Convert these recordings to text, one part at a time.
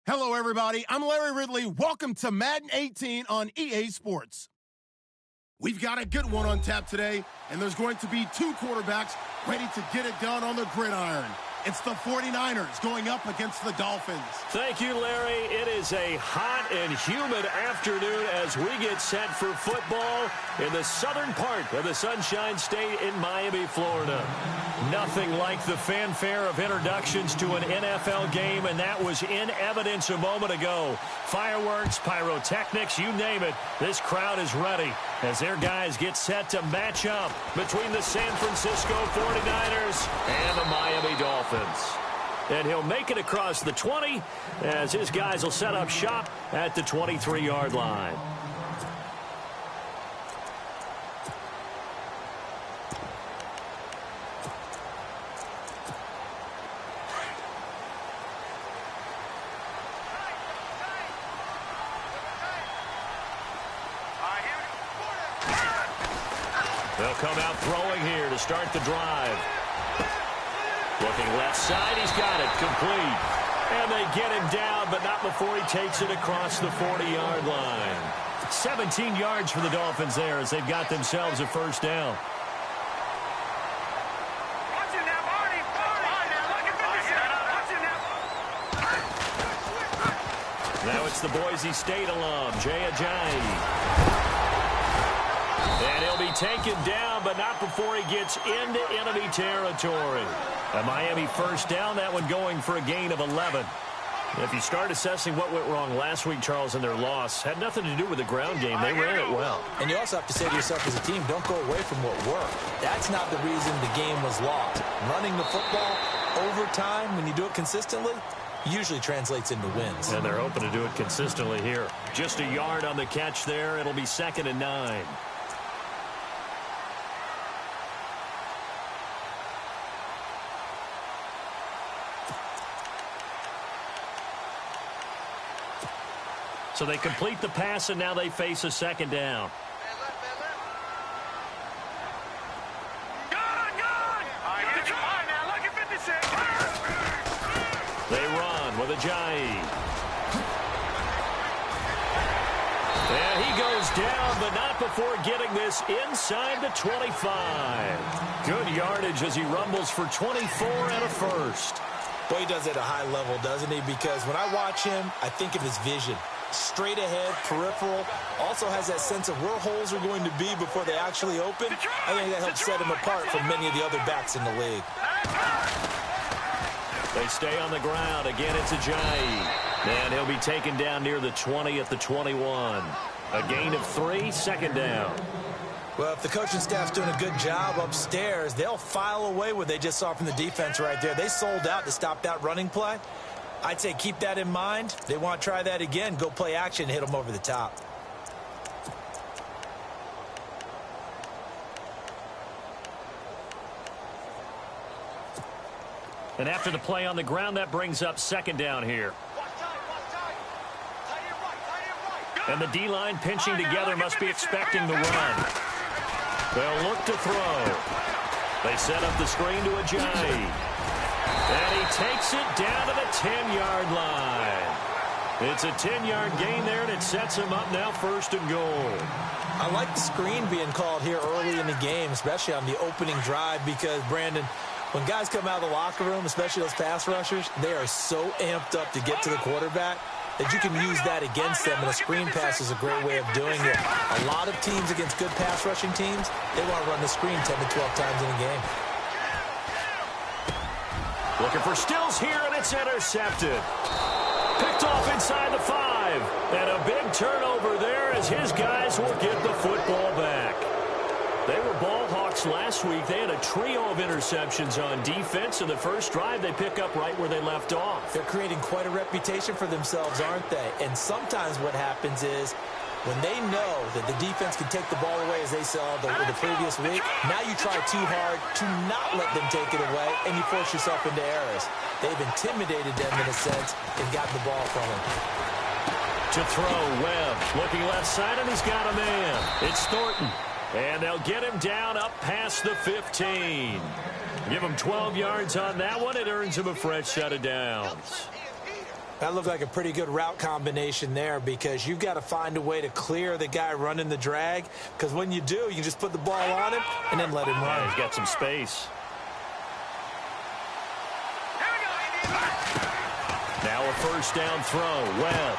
Hello, everybody. I'm Larry Ridley. Welcome to Madden 18 on EA Sports. We've got a good one on tap today, and there's going to be two quarterbacks ready to get it done on the gridiron. It's the 49ers going up against the Dolphins. Thank you, Larry. It is a hot and humid afternoon as we get set for football in the southern part of the Sunshine State in Miami, Florida. Nothing like the fanfare of introductions to an NFL game, and that was in evidence a moment ago. Fireworks, pyrotechnics, you name it. This crowd is ready as their guys get set to match up between the San Francisco 49ers and the Miami Dolphins. And he'll make it across the 20 as his guys will set up shop at the 23-yard line. They'll come out throwing here to start the drive. Looking left side, he's got it, complete. And they get him down, but not before he takes it across the 40-yard line. 17 yards for the Dolphins there as they've got themselves a first down. Now it's the Boise State alum, Jay Ajayi. And he'll be taken down, but not before he gets into enemy territory. A Miami first down, that one going for a gain of 11. If you start assessing what went wrong last week, Charles, in their loss, had nothing to do with the ground game. They ran it well. And you also have to say to yourself as a team, don't go away from what worked. That's not the reason the game was lost. Running the football over time, when you do it consistently, usually translates into wins. And they're hoping to do it consistently here. Just a yard on the catch there. It'll be 2nd and 9. So they complete the pass, and now they face a second down. They run with Ajayi. And he goes down, but not before getting this inside the 25. Good yardage as he rumbles for 24 and a first. Boy, he does it at a high level, doesn't he? Because when I watch him, I think of his vision. Straight ahead, peripheral, also has that sense of where holes are going to be before they actually open. I think that helps set him apart from many of the other backs in the league. They stay on the ground. Again, it's Ajayi. And he'll be taken down near the 20 at the 21. A gain of 3, second down. Well, if the coaching staff's doing a good job upstairs, they'll file away what they just saw from the defense right there. They sold out to stop that running play. I'd say keep that in mind. They want to try that again. Go play action, hit them over the top. And after the play on the ground, that brings up second down here. And the D-line pinching together must be expecting the run. They'll look to throw. They set up the screen to Ajayi. And he takes it down to the 10-yard line. It's a 10-yard gain there, and it sets him up now 1st and goal. I like the screen being called here early in the game, especially on the opening drive, because, Brandon, when guys come out of the locker room, especially those pass rushers, they are so amped up to get to the quarterback that you can use that against them, and a screen pass is a great way of doing it. A lot of teams against good pass rushing teams, they want to run the screen 10 to 12 times in a game. Looking for Stills here, and it's intercepted. Picked off inside the 5. And a big turnover there as his guys will get the football back. They were ball hawks last week. They had a trio of interceptions on defense. In the first drive, they pick up right where they left off. They're creating quite a reputation for themselves, aren't they? And sometimes what happens is when they know that the defense can take the ball away, as they saw the previous week, now you try too hard to not let them take it away, and you force yourself into errors. They've intimidated them in a sense and gotten the ball from them. To throw, Webb looking left side, and he's got a man. It's Thornton. And they'll get him down up past the 15. Give him 12 yards on that one. It earns him a fresh set of downs. That looked like a pretty good route combination there because you've got to find a way to clear the guy running the drag, because when you do, you can just put the ball on him and then let him run. Yeah, he's got some space. Now a first down throw. Webb.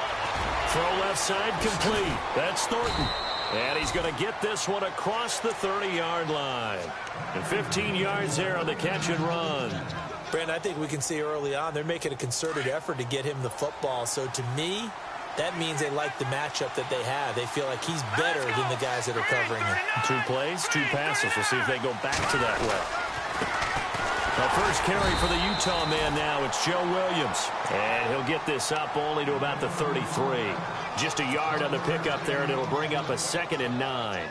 Throw left side complete. That's Thornton. And he's going to get this one across the 30-yard line. And 15 yards there on the catch and run. Brandon, I think we can see early on they're making a concerted effort to get him the football. So to me, that means they like the matchup that they have. They feel like he's better than the guys that are covering him. 2 plays, 2 passes. We'll see if they go back to that way. The first carry for the Utah man now, it's Joe Williams. And he'll get this up only to about the 33. Just a yard on the pickup there, and it'll bring up a 2nd and 9.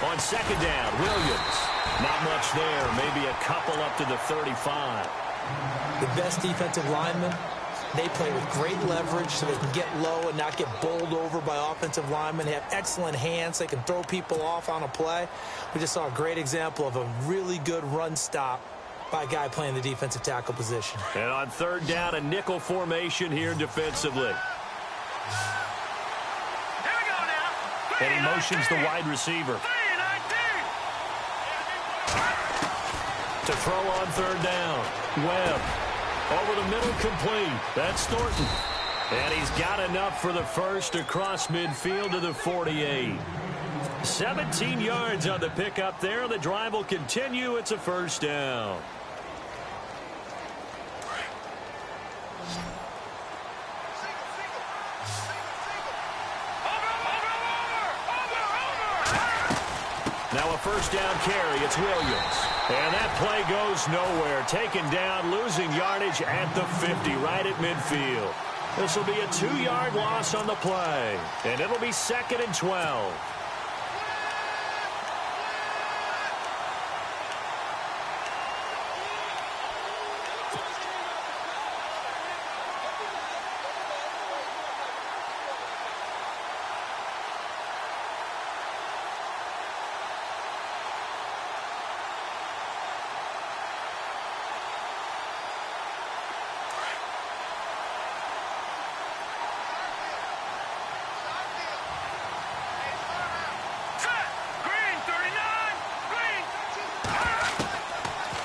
On 2nd down, Williams. Not much there. Maybe a couple up to the 35. The best defensive linemen, they play with great leverage so they can get low and not get bowled over by offensive linemen. They have excellent hands. They can throw people off on a play. We just saw a great example of a really good run stop by a guy playing the defensive tackle position. And on 3rd down, a nickel formation here defensively. And he motions the wide receiver. To throw on 3rd down. Webb. Over the middle, complete. That's Thornton. And he's got enough for the first across midfield to the 48. 17 yards on the pickup there. The drive will continue. It's a first down. Now a first down carry. It's Williams. And that play goes nowhere. Taken down, losing yardage at the 50, right at midfield. This will be a 2-yard loss on the play. And it'll be 2nd and 12.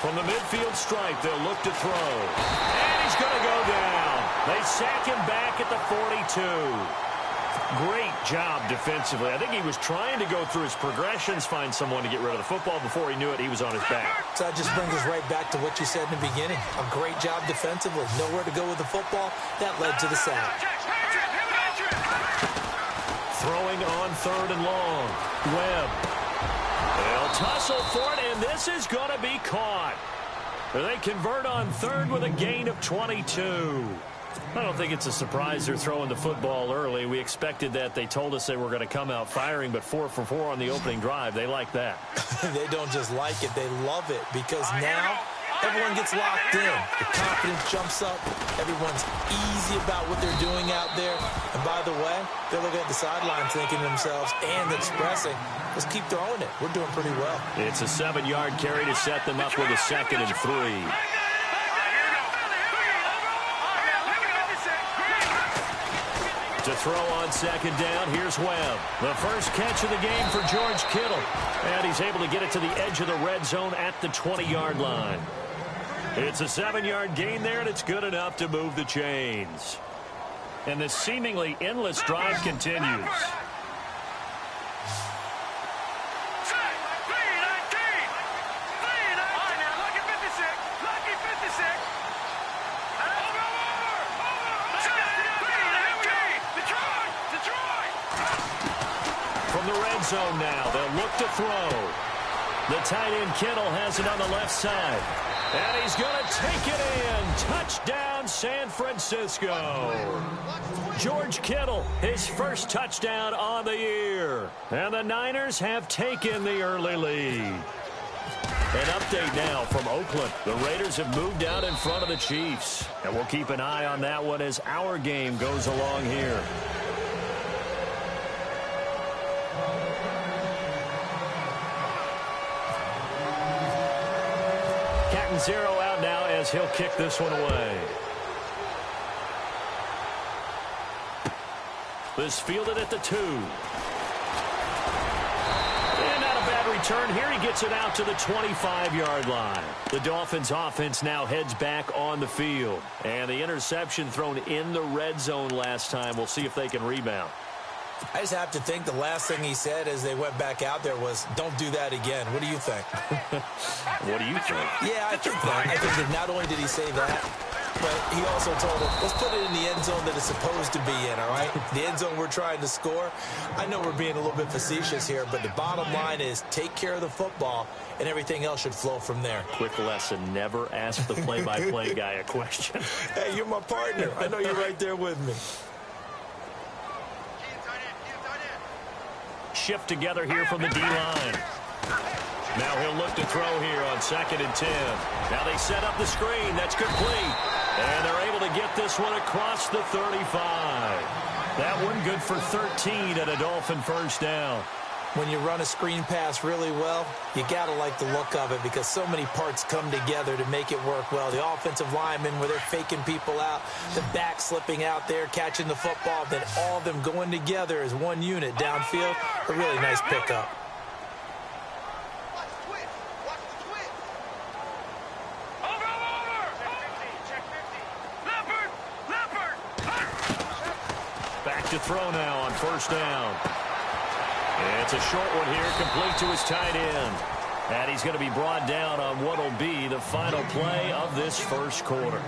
From the midfield stripe, they'll look to throw. And he's going to go down. They sack him back at the 42. Great job defensively. I think he was trying to go through his progressions, find someone to get rid of the football. Before he knew it, he was on his back. So that just brings us right back to what you said in the beginning. A great job defensively. Nowhere to go with the football. That led to the sack. Throwing on 3rd and long. Webb. They'll tussle for it, and this is going to be caught. They convert on 3rd with a gain of 22. I don't think it's a surprise they're throwing the football early. We expected that. They told us they were going to come out firing, but 4 for 4 on the opening drive. They like that. They don't just like it. They love it because now everyone gets locked in. The confidence jumps up. Everyone's easy about what they're doing out there. And by the way, they're looking at the sideline thinking to themselves and expressing, let's keep throwing it. We're doing pretty well. It's a 7-yard carry to set them up with a 2nd and 3. To throw on 2nd down, here's Webb. The first catch of the game for George Kittle. And he's able to get it to the edge of the red zone at the 20-yard line. It's a 7-yard gain there, and it's good enough to move the chains. And the seemingly endless drive continues. From the red zone now, they'll look to throw. The tight end Kittle has it on the left side. And he's going to take it in. Touchdown, San Francisco. George Kittle, his first touchdown on the year. And the Niners have taken the early lead. An update now from Oakland. The Raiders have moved out in front of the Chiefs. And we'll keep an eye on that one as our game goes along here. zero out now as he'll kick this one away. This fielded at the 2. And not a bad return here. He gets it out to the 25-yard line. The Dolphins offense now heads back on the field. And the interception thrown in the red zone last time. We'll see if they can rebound. I just have to think the last thing he said as they went back out there was, don't do that again. What do you think? What do you think? Yeah, I think that. I think that not only did he say that, but he also told them, let's put it in the end zone that it's supposed to be in, all right? The end zone we're trying to score. I know we're being a little bit facetious here, but the bottom line is take care of the football, and everything else should flow from there. Quick lesson, never ask the play-by-play guy a question. Hey, you're my partner. I know you're right there with me. Shift together here from the D-line. Now he'll look to throw here on 2nd and 10. Now they set up the screen. That's complete. And they're able to get this one across the 35. That one good for 13 and a Dolphin first down. When you run a screen pass really well, you got to like the look of it because so many parts come together to make it work well. The offensive linemen, where they're faking people out, the back slipping out there, catching the football, then all of them going together as one unit downfield. A really nice pickup. Back to throw now on first down. It's a short one here, complete to his tight end. And he's going to be brought down on what will be the final play of this first quarter.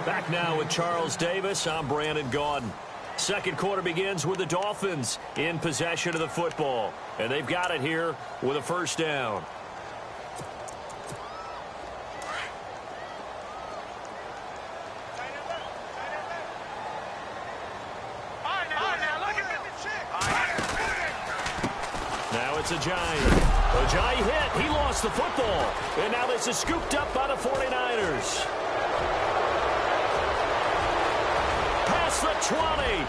Back now with Charles Davis. I'm Brandon Gaudin. Second quarter begins with the Dolphins in possession of the football. And they've got it here with a first down. It's Ajayi hit. He lost the football. And now this is scooped up by the 49ers. Past the 20.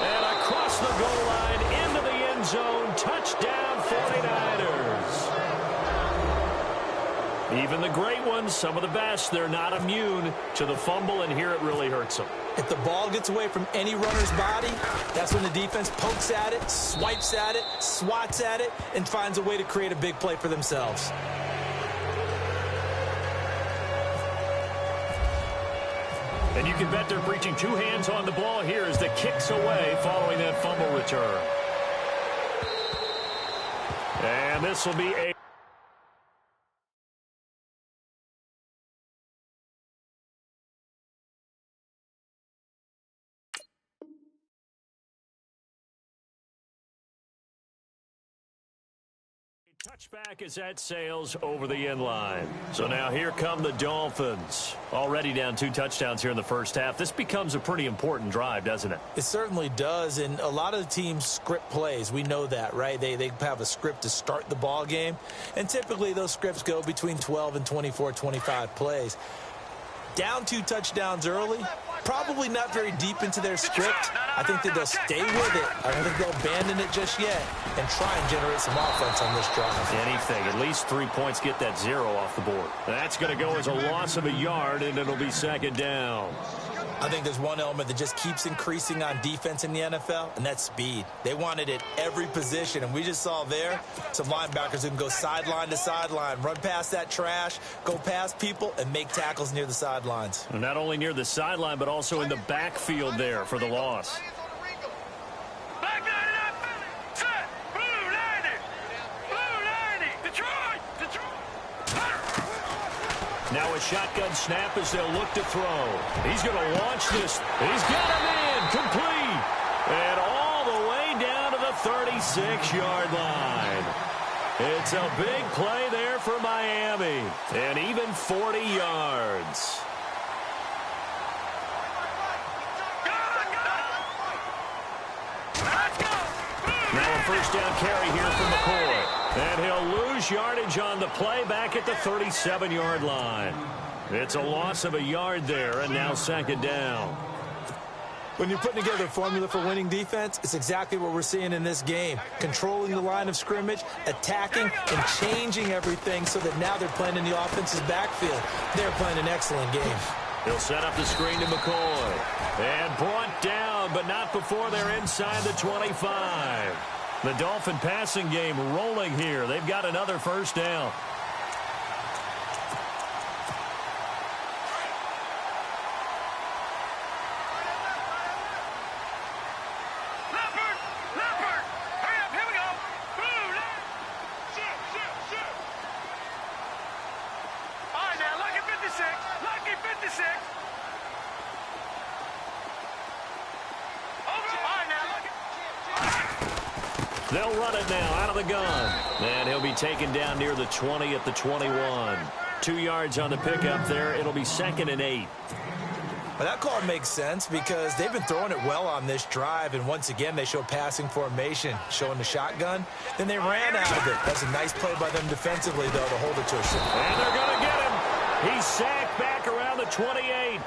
And across the goal line into the end zone. Touchdown 49ers. Even the great ones, some of the best, they're not immune to the fumble, and here it really hurts them. If the ball gets away from any runner's body, that's when the defense pokes at it, swipes at it, swats at it, and finds a way to create a big play for themselves. And you can bet they're preaching two hands on the ball here as the kick's away following that fumble return. And this will be a... touchback as that sails over the end line. So now here come the Dolphins. Already down 2 touchdowns here in the first half. This becomes a pretty important drive, doesn't it? It certainly does, and a lot of the teams script plays. We know that, right? They have a script to start the ball game, and typically those scripts go between 12 and 24, 25 plays. Down 2 touchdowns early, probably not very deep into their script. I think that they'll stay with it. I don't think they'll abandon it just yet and try and generate some offense on this drive. Anything. At least 3 points, get that 0 off the board. That's going to go as a loss of a yard, and it'll be second down. I think there's one element that just keeps increasing on defense in the NFL, and that's speed. They want it at every position, and we just saw there some linebackers who can go sideline to sideline, run past that trash, go past people, and make tackles near the sidelines. And not only near the sideline, but also in the backfield there for the loss. Now a shotgun snap as they'll look to throw. He's going to launch this. He's got him in. Complete. And all the way down to the 36-yard line. It's a big play there for Miami. And even 40 yards. Now a first down carry here from McCoy. And he'll lose yardage on the play back at the 37-yard line. It's a loss of a yard there, and now second down. When you're putting together a formula for winning defense, it's exactly what we're seeing in this game. Controlling the line of scrimmage, attacking, and changing everything so that now they're playing in the offense's backfield. They're playing an excellent game. He'll set up the screen to McCoy. And brought down, but not before they're inside the 25. The Dolphin passing game rolling here. They've got another first down. They'll run it now out of the gun. And he'll be taken down near the 20 at the 21. 2 yards on the pickup there. It'll be 2nd and 8. Well, that call makes sense because they've been throwing it well on this drive, and once again they show passing formation, showing the shotgun. Then they ran out of it. That's a nice play by them defensively, though, to hold it to a shot. And they're going to get him. He's sacked back around the 28.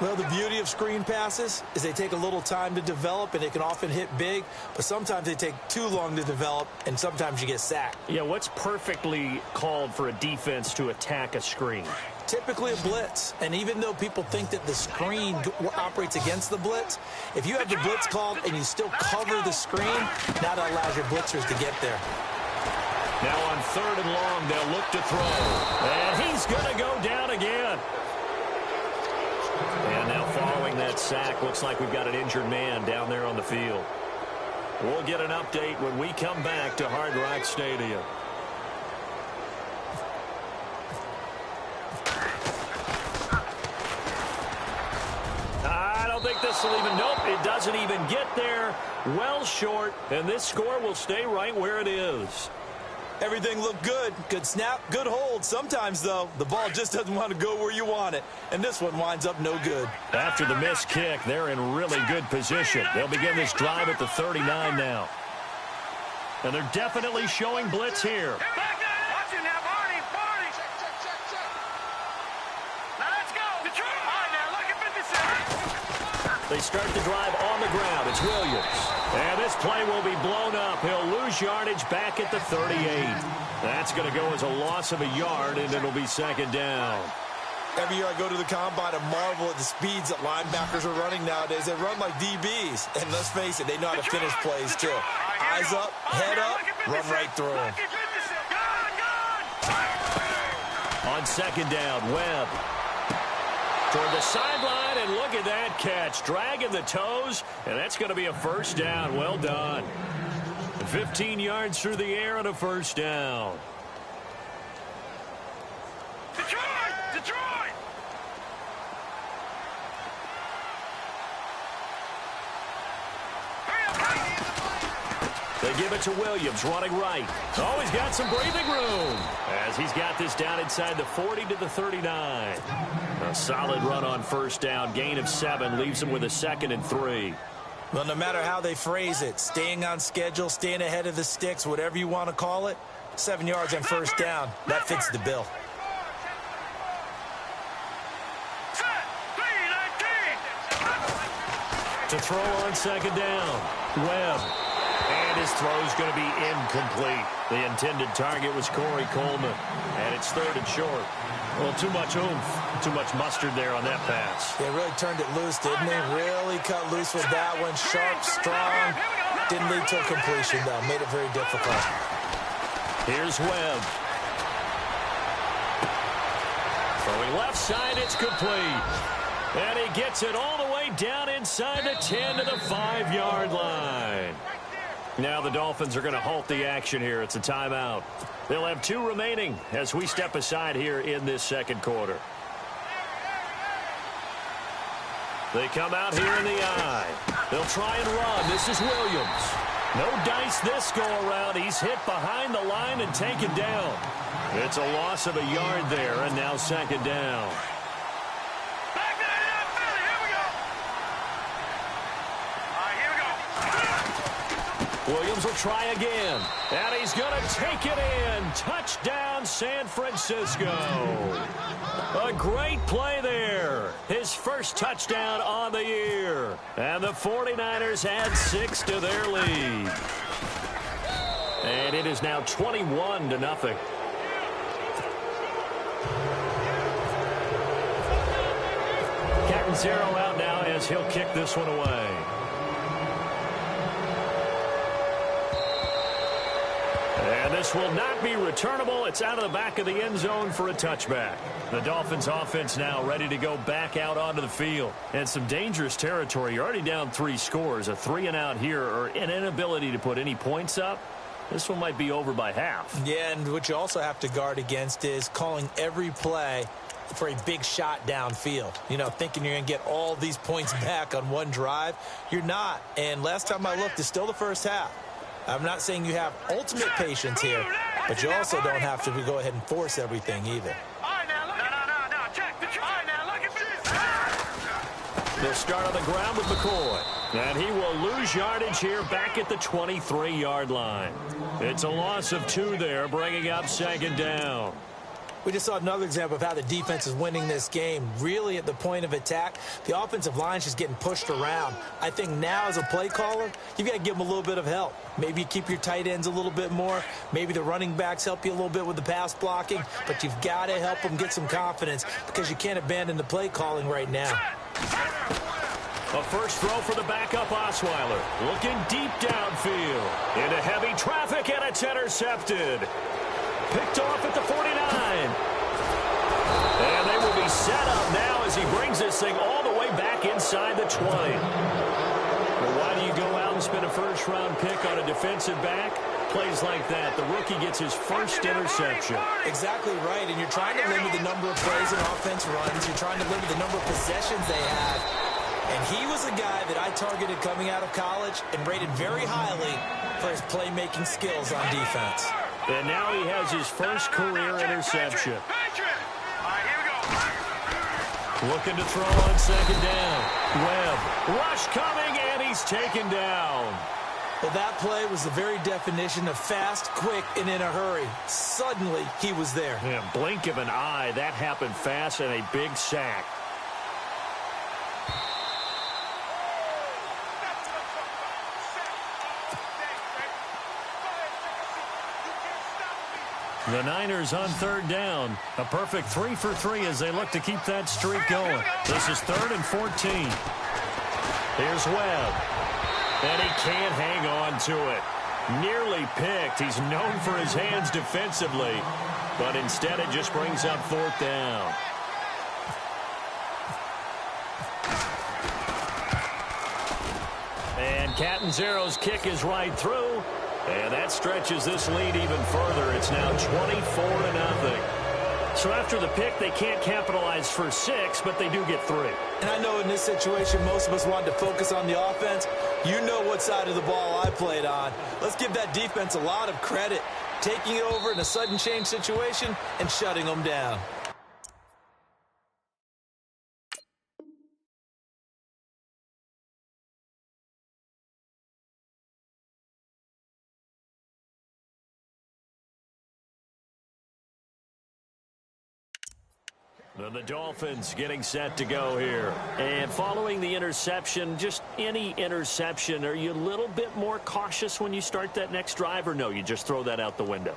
Well, the beauty of screen passes is they take a little time to develop, and they can often hit big, but sometimes they take too long to develop, and sometimes you get sacked. Yeah, what's perfectly called for a defense to attack a screen? Typically a blitz, and even though people think that the screen operates against the blitz, if you have the blitz called and you still cover the screen, now that allows your blitzers to get there. Now on 3rd and long, they'll look to throw, and he's going to go down again. And now following that sack, looks like we've got an injured man down there on the field. We'll get an update when we come back to Hard Rock Stadium. I don't think this will even, nope, it doesn't even get there. Well short, and this score will stay right where it is. Everything looked good. Good snap, good hold. Sometimes, though, the ball just doesn't want to go where you want it. And this one winds up no good. After the missed kick, they're in really good position. They'll begin this drive at the 39 now. And they're definitely showing blitz here. They start the drive on the ground. It's Williams. And this play will be blown up. He'll lose yardage back at the 38. That's going to go as a loss of a yard, and it'll be 2nd down. Every year I go to the combine and marvel at the speeds that linebackers are running nowadays. They run like DBs. And let's face it, they know how to finish plays, too. Eyes up, head up, run right through them. On 2nd down, Webb. Toward the sideline, and look at that catch. Dragging the toes, and that's going to be a first down. Well done. 15 yards through the air and a first down. Detroit! They give it to Williams, running right. Oh, he's got some breathing room as he's got this down inside the 40 to the 39. A solid run on first down. Gain of 7 leaves him with a 2nd and 3. Well, no matter how they phrase it, staying on schedule, staying ahead of the sticks, whatever you want to call it, 7 yards on first down, that fits the bill. To throw on 2nd down, Webb. And his throw's going to be incomplete. The intended target was Corey Coleman. And it's 3rd and short. Well, too much oomph, too much mustard there on that pass. They really turned it loose, didn't they? Really cut loose with that one. Sharp, strong. Didn't lead to a completion, though. Made it very difficult. Here's Webb. Throwing left side, it's complete. And he gets it all the way down inside the 10 to the 5-yard line. Now the Dolphins are going to halt the action here. It's a timeout. They'll have 2 remaining as we step aside here in this 2nd quarter. They come out here in the eye. They'll try and run. This is Williams. No dice this go-around. He's hit behind the line and taken down. It's a loss of a yard there, and now 2nd down. Williams will try again. And he's going to take it in. Touchdown, San Francisco. A great play there. His first touchdown on the year. And the 49ers add 6 to their lead. And it is now 21-0. Catanzaro out now as he'll kick this one away. And this will not be returnable. It's out of the back of the end zone for a touchback. The Dolphins offense now ready to go back out onto the field. And some dangerous territory. You're already down 3 scores. A 3-and-out here or an inability to put any points up. This one might be over by half. Yeah, and what you also have to guard against is calling every play for a big shot downfield. You know, thinking you're going to get all these points back on one drive. You're not. And last time I looked, it's still the first half. I'm not saying you have ultimate patience here, but you also don't have to go ahead and force everything either. They'll start on the ground with McCoy. And he will lose yardage here back at the 23-yard line. It's a loss of 2 there, bringing up 2nd down. We just saw another example of how the defense is winning this game. Really at the point of attack, the offensive line is just getting pushed around. I think now as a play caller, you've got to give them a little bit of help. Maybe you keep your tight ends a little bit more. Maybe the running backs help you a little bit with the pass blocking. But you've got to help them get some confidence because you can't abandon the play calling right now. A first throw for the backup Osweiler. Looking deep downfield. Into heavy traffic, and it's intercepted. Picked off at the 49. And they will be set up now as he brings this thing all the way back inside the 20. Well, why do you go out and spend a first-round pick on a defensive back? Plays like that, the rookie gets his first interception. Exactly right, and you're trying to limit the number of plays an offense runs. You're trying to limit the number of possessions they have. And he was a guy that I targeted coming out of college and rated very highly for his playmaking skills on defense. And now he has his first career interception. Looking to throw on 2nd down. Webb, rush coming, and he's taken down. Well, that play was the very definition of fast, quick, and in a hurry. Suddenly, he was there. Yeah, blink of an eye, that happened fast, and a big sack. The Niners on 3rd down. A perfect 3 for 3 as they look to keep that streak going. This is 3rd and 14. Here's Webb. And he can't hang on to it. Nearly picked. He's known for his hands defensively. But instead it just brings up 4th down. And Catanzaro's kick is right through. And that stretches this lead even further. It's now 24-0. So after the pick, they can't capitalize for 6, but they do get 3. And I know in this situation, most of us wanted to focus on the offense. You know what side of the ball I played on. Let's give that defense a lot of credit. Taking it over in a sudden change situation and shutting them down. The Dolphins getting set to go here. And following the interception, just any interception, are you a little bit more cautious when you start that next drive, or no, you just throw that out the window?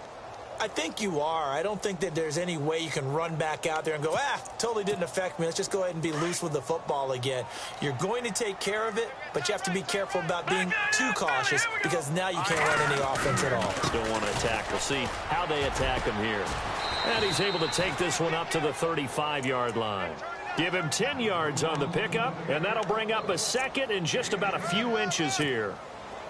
I think you are. I don't think that there's any way you can run back out there and go, totally didn't affect me. Let's just go ahead and be loose with the football again. You're going to take care of it, but you have to be careful about being too cautious because now you can't run any offense at all. Don't want to attack. We'll see how they attack him here. And he's able to take this one up to the 35-yard line. Give him 10 yards on the pickup, and that'll bring up a 2nd in just about a few inches here.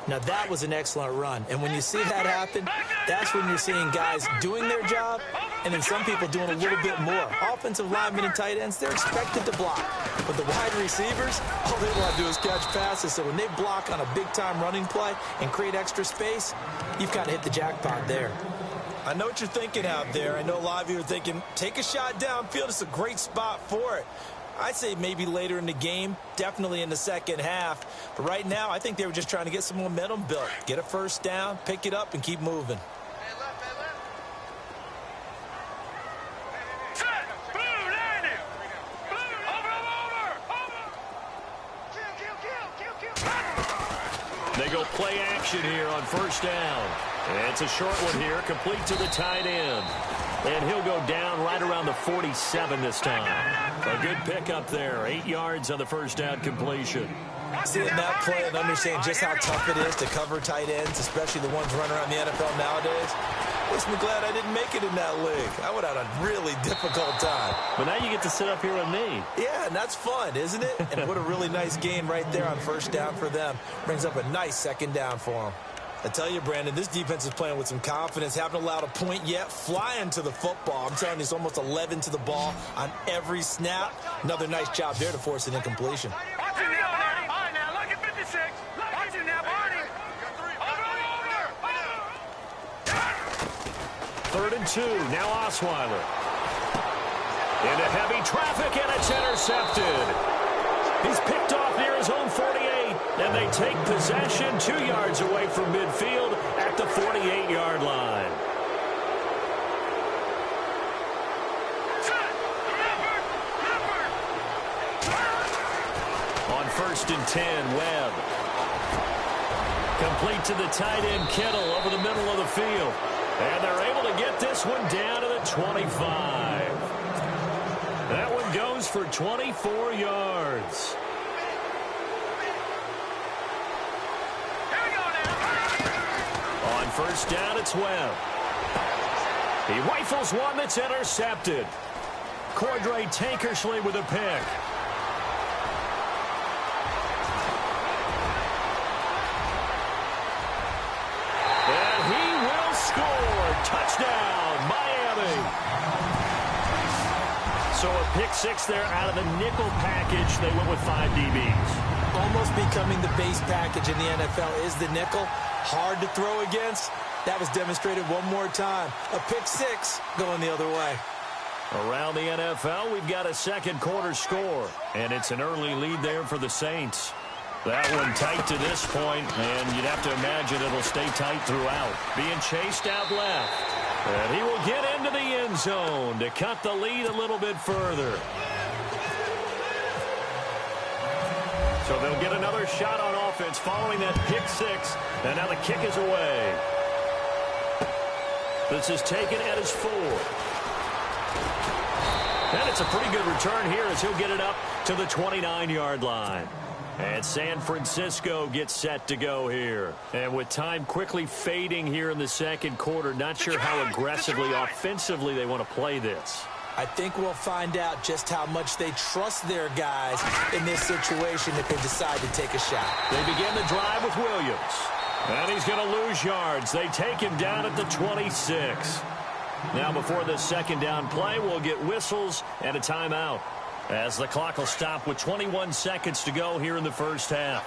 Now, that was an excellent run. And when you see that happen, that's when you're seeing guys doing their job and then some people doing a little bit more. Offensive linemen and tight ends, they're expected to block. But the wide receivers, all they want to do is catch passes. So when they block on a big-time running play and create extra space, you've kind of hit the jackpot there. I know what you're thinking out there. I know a lot of you are thinking, take a shot downfield. It's a great spot for it. I'd say maybe later in the game, definitely in the second half. But right now, I think they were just trying to get some momentum built. Get a first down, pick it up, and keep moving. They go play action here on first down. And it's a short one here, complete to the tight end. And he'll go down right around the 47 this time. A good pickup there. 8 yards on the first down completion. Seeing that play and understand just how tough it is to cover tight ends, especially the ones running around the NFL nowadays, makes me glad I didn't make it in that league. I would have had a really difficult time. But now you get to sit up here with me. Yeah, and that's fun, isn't it? And what a really nice game right there on first down for them. Brings up a nice second down for them. I tell you, Brandon, this defense is playing with some confidence. Haven't allowed a point yet. Flying to the football. I'm telling you, it's almost 11 to the ball on every snap. Another nice job there to force an incompletion. Third and 2. Now Osweiler. Into heavy traffic, and it's intercepted. He's picked off near his own 48, and they take possession 2 yards away from midfield at the 48-yard line. On first and 10, Webb. Complete to the tight end, Kittle, over the middle of the field. And they're able to get this one down to the 25. That one goes for 24 yards. On first down, it's Webb. He rifles one that's intercepted. Cordray Tankersley with a pick. Touchdown, Miami. So a pick six there out of the nickel package. They went with 5 DBs. Almost becoming the base package in the NFL is the nickel. Hard to throw against. That was demonstrated one more time. A pick six going the other way. Around the NFL, we've got a second quarter score. And it's an early lead there for the Saints. That one tight to this point, and you'd have to imagine it'll stay tight throughout. Being chased out left. And he will get into the end zone to cut the lead a little bit further. So they'll get another shot on offense following that pick six. And now the kick is away. This is taken at his 4. And it's a pretty good return here as he'll get it up to the 29-yard line. And San Francisco gets set to go here. And with time quickly fading here in the second quarter, not sure how aggressively, offensively they want to play this. I think we'll find out just how much they trust their guys in this situation if they decide to take a shot. They begin the drive with Williams. And he's going to lose yards. They take him down at the 26. Now before the second down play, we'll get whistles and a timeout, as the clock will stop with 21 seconds to go here in the first half.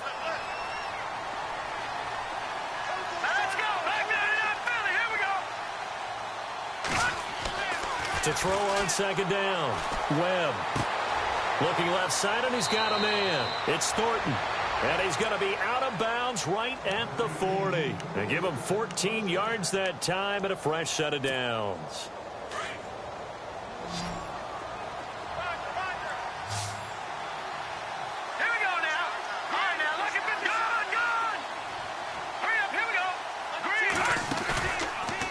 Let's go. Here we go. To throw on second down, Webb. Looking left side, and he's got a man. It's Thornton. And he's going to be out of bounds right at the 40. They give him 14 yards that time and a fresh set of downs.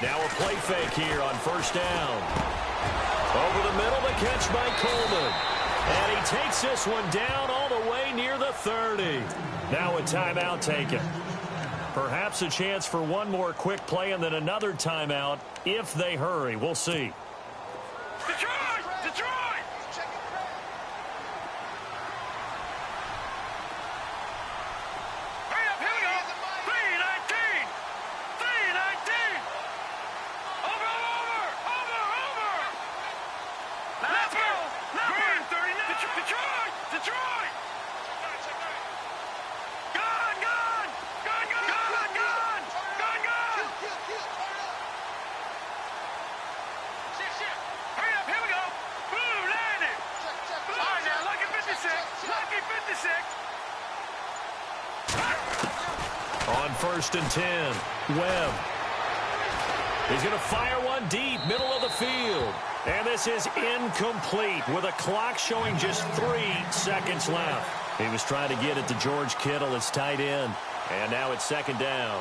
Now a play fake here on first down. Over the middle, the catch by Coleman. And he takes this one down all the way near the 30. Now a timeout taken. Perhaps a chance for one more quick play and then another timeout if they hurry. We'll see. Detroit! 1st and 10. Webb. He's going to fire one deep, middle of the field. And this is incomplete with a clock showing just 3 seconds left. He was trying to get it to George Kittle, his tight end. And now it's 2nd down.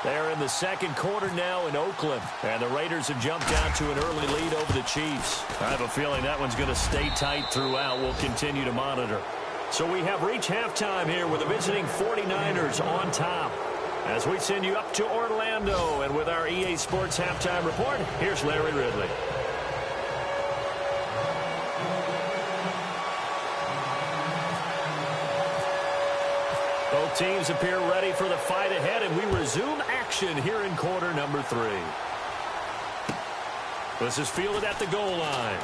They're in the 2nd quarter now in Oakland. And the Raiders have jumped out to an early lead over the Chiefs. I have a feeling that one's going to stay tight throughout. We'll continue to monitor. So we have reached halftime here with the visiting 49ers on top. As we send you up to Orlando, and with our EA Sports Halftime Report, here's Larry Ridley. Both teams appear ready for the fight ahead, and we resume action here in quarter number 3. This is fielded at the goal line.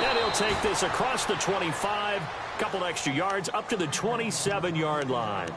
And he'll take this across the 25, couple extra yards up to the 27-yard line.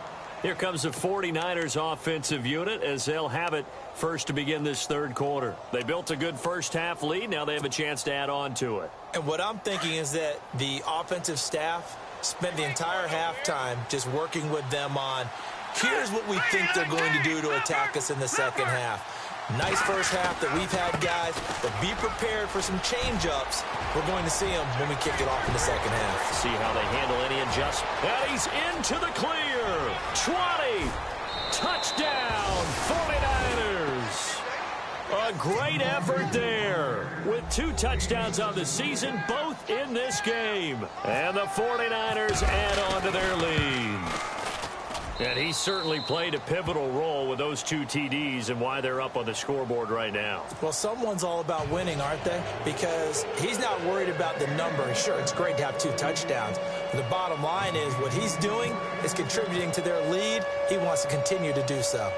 Here comes the 49ers offensive unit as they'll have it first to begin this 3rd quarter. They built a good first-half lead. Now they have a chance to add on to it. And what I'm thinking is that the offensive staff spent the entire halftime just working with them on, here's what we think they're going to do to attack us in the 2nd half. Nice first half that we've had, guys, but be prepared for some change-ups. We're going to see them when we kick it off in the 2nd half. See how they handle any adjustment. And he's into the clear. 20. Touchdown, 49ers. A great effort there with 2 touchdowns on the season, both in this game. And the 49ers add on to their lead. And he certainly played a pivotal role with those 2 TDs and why they're up on the scoreboard right now. Well, someone's all about winning, aren't they? Because he's not worried about the number. Sure, it's great to have 2 touchdowns. But the bottom line is what he's doing is contributing to their lead. He wants to continue to do so.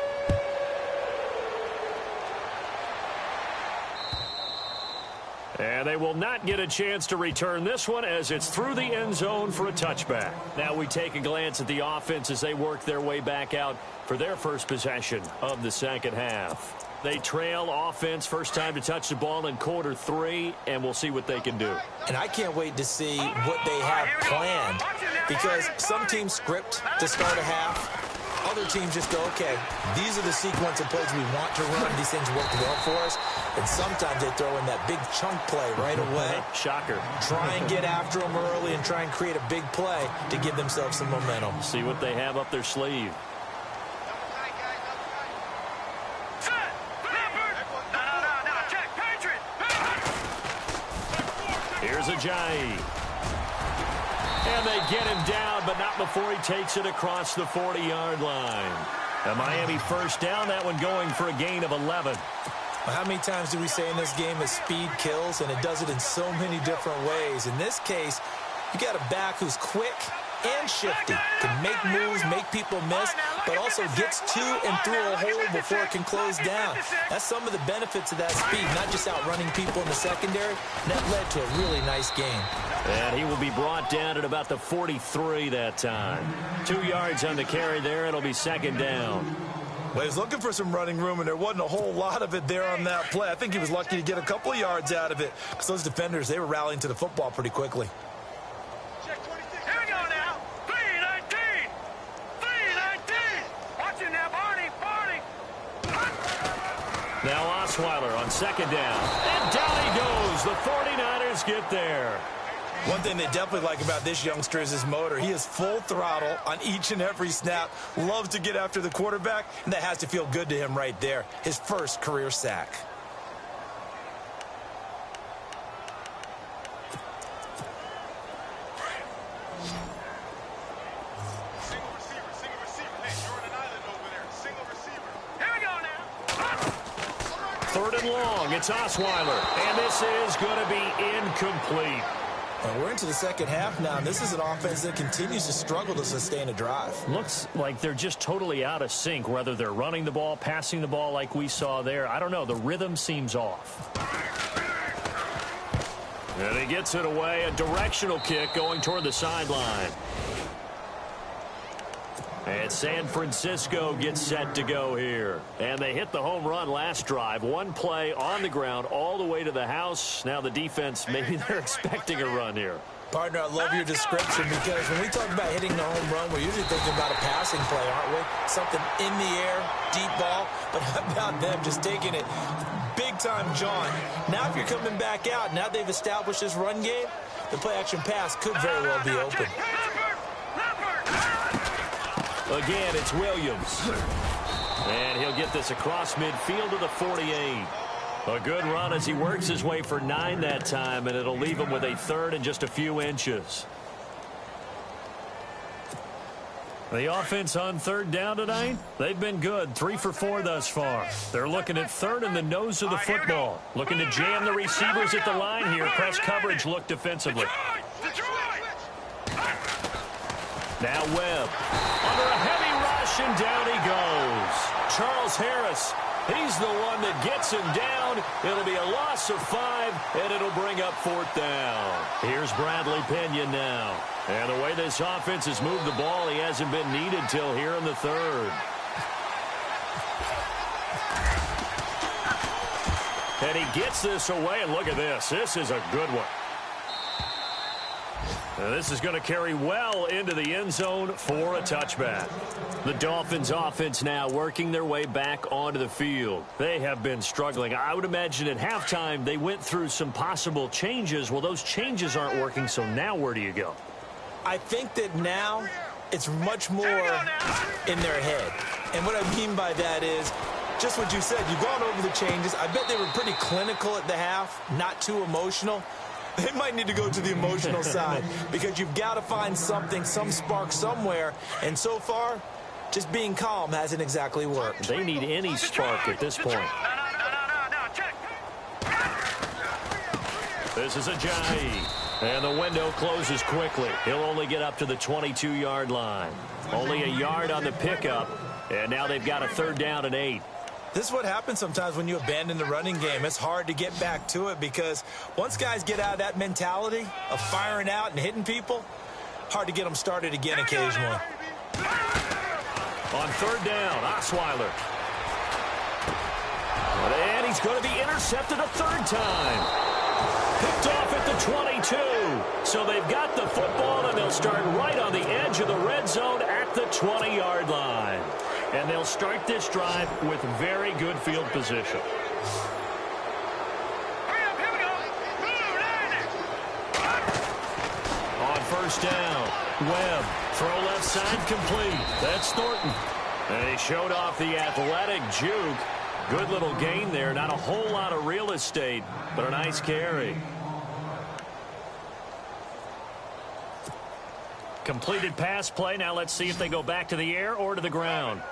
And they will not get a chance to return this one as it's through the end zone for a touchback. Now we take a glance at the offense as they work their way back out for their first possession of the 2nd half. They trail offense, first time to touch the ball in quarter 3, and we'll see what they can do. And I can't wait to see what they have planned, because some teams script to start a half. Other teams just go, okay, these are the sequence of plays we want to run. These things work well for us. And sometimes they throw in that big chunk play right away. Shocker. Try and get after them early and try and create a big play to give themselves some momentum. See what they have up their sleeve. Here's Ajayi. And they get him down, but not before he takes it across the 40-yard line. A Miami first down, that one going for a gain of 11. Well, how many times do we say in this game that speed kills, and it does it in so many different ways? In this case, you got a back who's quick and shifty, can make moves, make people miss, but also gets to and through a hole before it can close down. That's some of the benefits of that speed, not just outrunning people in the secondary. And that led to a really nice game. And he will be brought down at about the 43 that time. 2 yards on the carry there. It'll be 2nd down. Well, he was looking for some running room, and there wasn't a whole lot of it there on that play. I think he was lucky to get a couple of yards out of it, because those defenders, they were rallying to the football pretty quickly. Here we go now. 3-19. 3-19. Watch it now, Barney. Now Osweiler on 2nd down. And down he goes. The 49ers get there. One thing they definitely like about this youngster is his motor. He is full throttle on each and every snap, loves to get after the quarterback, and that has to feel good to him right there. His first career sack. Single receiver. Hey, you're on an island over there. Single receiver. Here we go now. 3rd and long. It's Osweiler. And this is going to be incomplete. And we're into the 2nd half now, and this is an offense that continues to struggle to sustain a drive. Looks like they're just totally out of sync, whether they're running the ball, passing the ball like we saw there. I don't know. The rhythm seems off. And he gets it away. A directional kick going toward the sideline. And San Francisco gets set to go here. And they hit the home run last drive. One play on the ground all the way to the house. Now the defense, maybe they're expecting a run here. Partner, I love your description because when we talk about hitting the home run, we're usually thinking about a passing play, aren't we? Something in the air, deep ball. But how about them just taking it big-time jaunt? Now if you're coming back out, now they've established this run game, the play-action pass could very well be open. Again, it's Williams. And he'll get this across midfield to the 48. A good run as he works his way for 9 that time, and it'll leave him with a third and just a few inches. The offense on third down tonight, they've been good. 3 for 4 thus far. They're looking at third in the nose of the football. Looking to jam the receivers at the line here. Press coverage look defensively. Now Webb. Under a heavy rush, and down he goes. Charles Harris. He's the one that gets him down. It'll be a loss of 5, and it'll bring up 4th down. Here's Bradley Pinion now. And the way this offense has moved the ball, he hasn't been needed till here in the 3rd. And he gets this away, and look at this. This is a good one. Now this is going to carry well into the end zone for a touchback. The Dolphins offense now working their way back onto the field. They have been struggling. I would imagine at halftime they went through some possible changes. Well, those changes aren't working, so now where do you go? I think that now it's much more in their head. And what I mean by that is just what you said. You've gone over the changes. I bet they were pretty clinical at the half, not too emotional. They might need to go to the emotional side because you've got to find something, some spark somewhere. And so far, just being calm hasn't exactly worked. They need any spark at this point. This is Ajayi. And the window closes quickly. He'll only get up to the 22-yard line. Only a yard on the pickup. And now they've got a 3rd down and 8. This is what happens sometimes when you abandon the running game. It's hard to get back to it because once guys get out of that mentality of firing out and hitting people, hard to get them started again occasionally. On 3rd down, Osweiler. And he's going to be intercepted a 3rd time. Picked off at the 22. So they've got the football, and they'll start right on the edge of the red zone at the 20-yard line. And they'll start this drive with very good field position. On 1st down, Webb. Throw left side complete. That's Thornton. And he showed off the athletic juke. Good little gain there. Not a whole lot of real estate, but a nice carry. Completed pass play. Now let's see if they go back to the air or to the ground.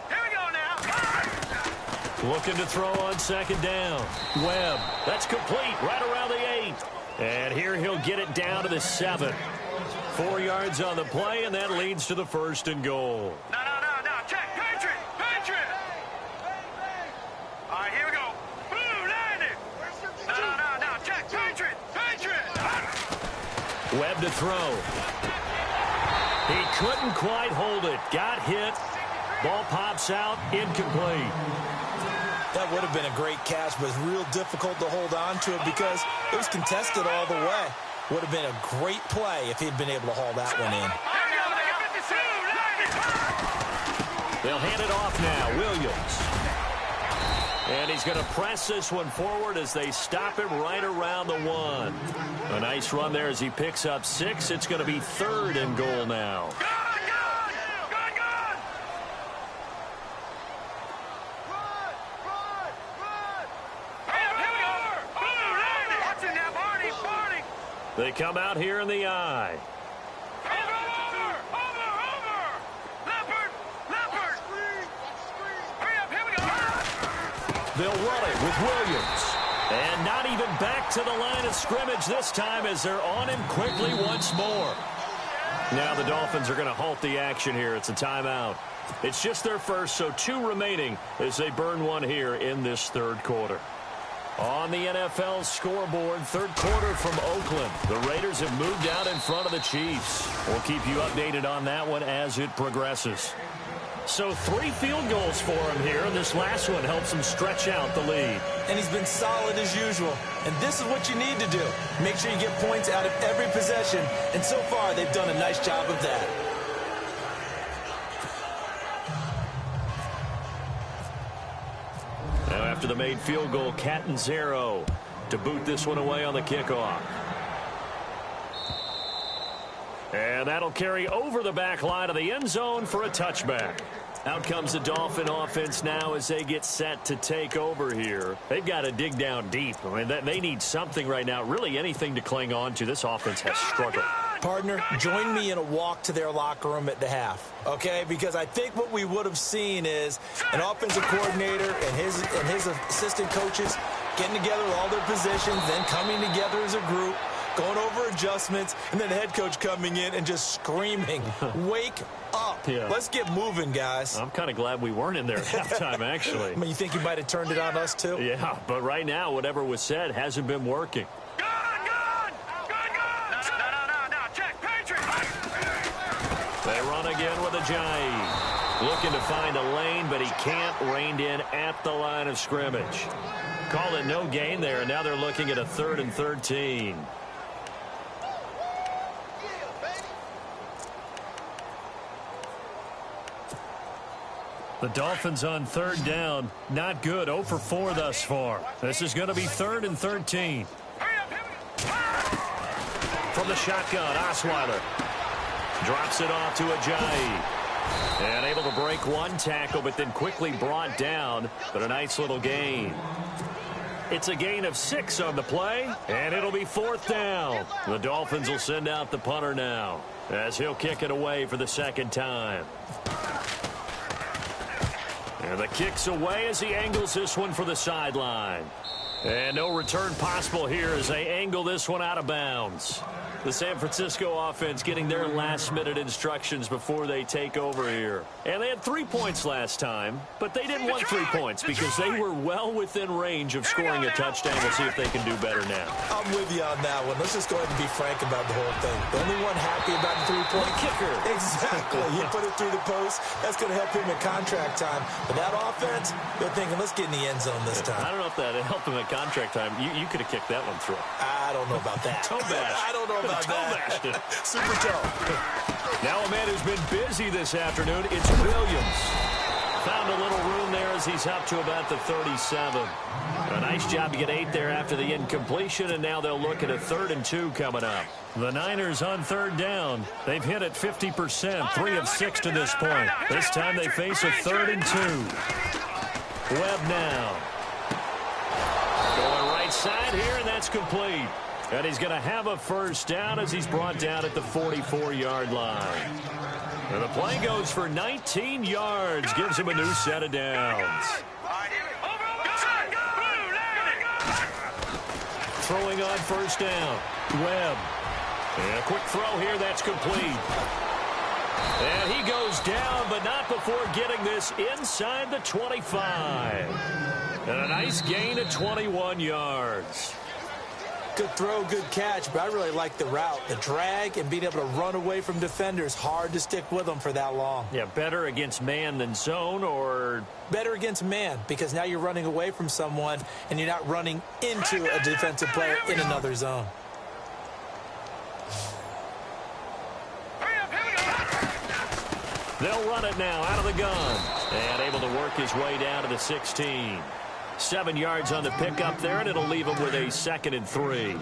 Here we go now. Looking to throw on 2nd down. Webb. That's complete right around the 8. And here he'll get it down to the 7. 4 yards on the play, and that leads to the 1st and goal. No. Check. Patriot. All right, here we go. Blue, landed. No. Check. Patriot. Webb to throw. He couldn't quite hold it. Got hit. Ball pops out. Incomplete. That would have been a great catch, but it's real difficult to hold on to it because it was contested all the way. Would have been a great play if he'd been able to haul that one in. They'll hand it off now. Williams. And he's going to press this one forward as they stop him right around the 1. A nice run there as he picks up 6. It's going to be 3rd and goal now. They come out here in the eye. Over. Leopard. Hurry up, here we go. They'll run it with Williams. And not even back to the line of scrimmage this time as they're on him quickly once more. Now the Dolphins are going to halt the action here. It's a timeout. It's just their first, so 2 remaining as they burn one here in this 3rd quarter. On the NFL scoreboard, 3rd quarter from Oakland. The Raiders have moved out in front of the Chiefs. We'll keep you updated on that one as it progresses. So 3 field goals for him here, and this last one helps him stretch out the lead. And he's been solid as usual. And this is what you need to do. Make sure you get points out of every possession. And so far, they've done a nice job of that. Now after the made field goal, Catanzaro to boot this one away on the kickoff. And that'll carry over the back line of the end zone for a touchback. Out comes the Dolphin offense now as they get set to take over here. They've got to dig down deep. I mean, they need something right now, really anything to cling on to. This offense has struggled. Partner, join me in a walk to their locker room at the half, okay? Because I think what we would have seen is an offensive coordinator and his assistant coaches getting together with all their positions, then coming together as a group, going over adjustments, and then the head coach coming in and just screaming, wake up. Yeah. Let's get moving, guys. I'm kind of glad we weren't in there at halftime, actually. I mean, you think he might have turned it on us, too? Yeah, but right now, whatever was said hasn't been working. They run again with Ajayi. Looking to find a lane, but he can't. Reined in at the line of scrimmage. Call it no gain there, and now they're looking at a 3rd and 13. The Dolphins on 3rd down. Not good. 0 for 4 thus far. This is going to be 3rd and 13. From the shotgun, Osweiler drops it off to Ajayi. And able to break one tackle, but then quickly brought down. But a nice little gain. It's a gain of 6 on the play, and it'll be 4th down. The Dolphins will send out the punter now, as he'll kick it away for the 2nd time. And the kick's away as he angles this one for the sideline. And no return possible here as they angle this one out of bounds. The San Francisco offense getting their last-minute instructions before they take over here. And they had 3 points last time, but they didn't want 3 points because they were well within range of scoring a touchdown. We'll see if they can do better now. I'm with you on that one. Let's just go ahead and be frank about the whole thing. The only one happy about the 3-point kicker. Exactly. He put it through the post. That's going to help him in contract time. But that offense, they're thinking, let's get in the end zone this time. I don't know if that helped him at contract time. You could have kicked that one through. I don't know about that. Toe bash. I don't know about that. Super toe. Now a man who's been busy this afternoon, it's Williams. Found a little room there as he's up to about the 37. A nice job to get 8 there after the incompletion, and now they'll look at a 3rd and 2 coming up. The Niners on 3rd down. They've hit it 50%, 3 of 6 to this point. This time they face a 3rd and 2. Webb now. Going right side here, and that's complete. And he's going to have a 1st down as he's brought down at the 44-yard line. And the play goes for 19 yards, gives him a new set of downs. Throwing on 1st down, Webb. And a quick throw here, that's complete. And he goes down, but not before getting this inside the 25. And a nice gain of 21 yards. Good throw, good catch, but I really like the route. The drag and being able to run away from defenders, hard to stick with them for that long. Yeah, better against man than zone, or? Better against man, because now you're running away from someone and you're not running into a defensive player in another zone. They'll run it now out of the gun. And able to work his way down to the 16. 7 yards on the pickup there, and it'll leave him with a 2nd and 3.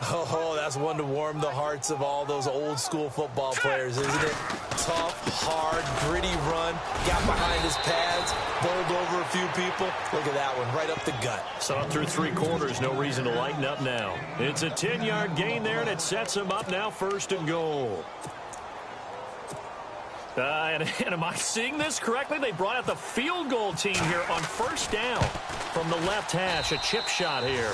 Oh, that's one to warm the hearts of all those old-school football players, isn't it? Tough, hard, gritty run. Got behind his pads, bowled over a few people. Look at that one, right up the gut. Saw it through 3 quarters. No reason to lighten up now. It's a 10-yard gain there, and it sets him up now 1st and goal. And am I seeing this correctly? They brought out the field goal team here on 1st down from the left hash. A chip shot here.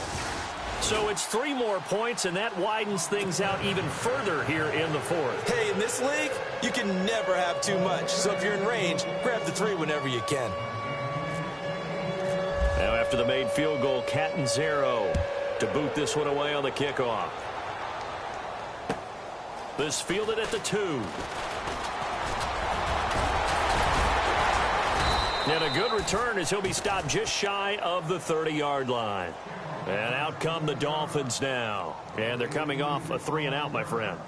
So it's 3 more points, and that widens things out even further here in the 4th. Hey, in this league, you can never have too much. So if you're in range, grab the 3 whenever you can. Now after the made field goal, Catanzaro to boot this one away on the kickoff. This fielded at the 2. And a good return as he'll be stopped just shy of the 30-yard line. And out come the Dolphins now. And they're coming off a 3-and-out, my friend.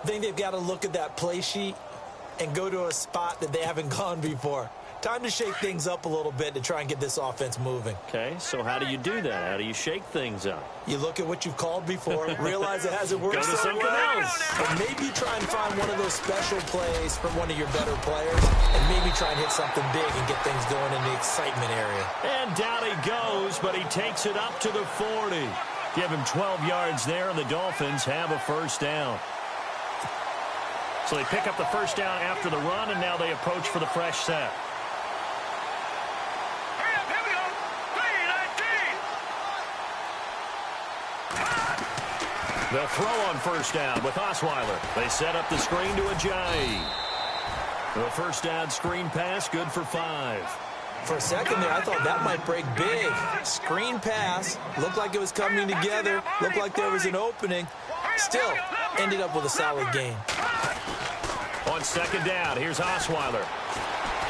I think they've got to look at that play sheet and go to a spot that they haven't gone before. Time to shake things up a little bit to try and get this offense moving. Okay, so how do you do that? How do you shake things up? You look at what you've called before, realize it hasn't worked Go to so something well, else. and maybe try and find one of those special plays from one of your better players, and maybe try and hit something big and get things going in the excitement area. And down he goes, but he takes it up to the 40. Give him 12 yards there, and the Dolphins have a first down. So they pick up the first down after the run, and now they approach for the fresh set. They'll throw on first down with Osweiler. They set up the screen to Ajayi. The first down screen pass, good for 5. For a second there, I thought that might break big. Screen pass, looked like it was coming together, looked like there was an opening. Still, ended up with a solid gain. On second down, here's Osweiler.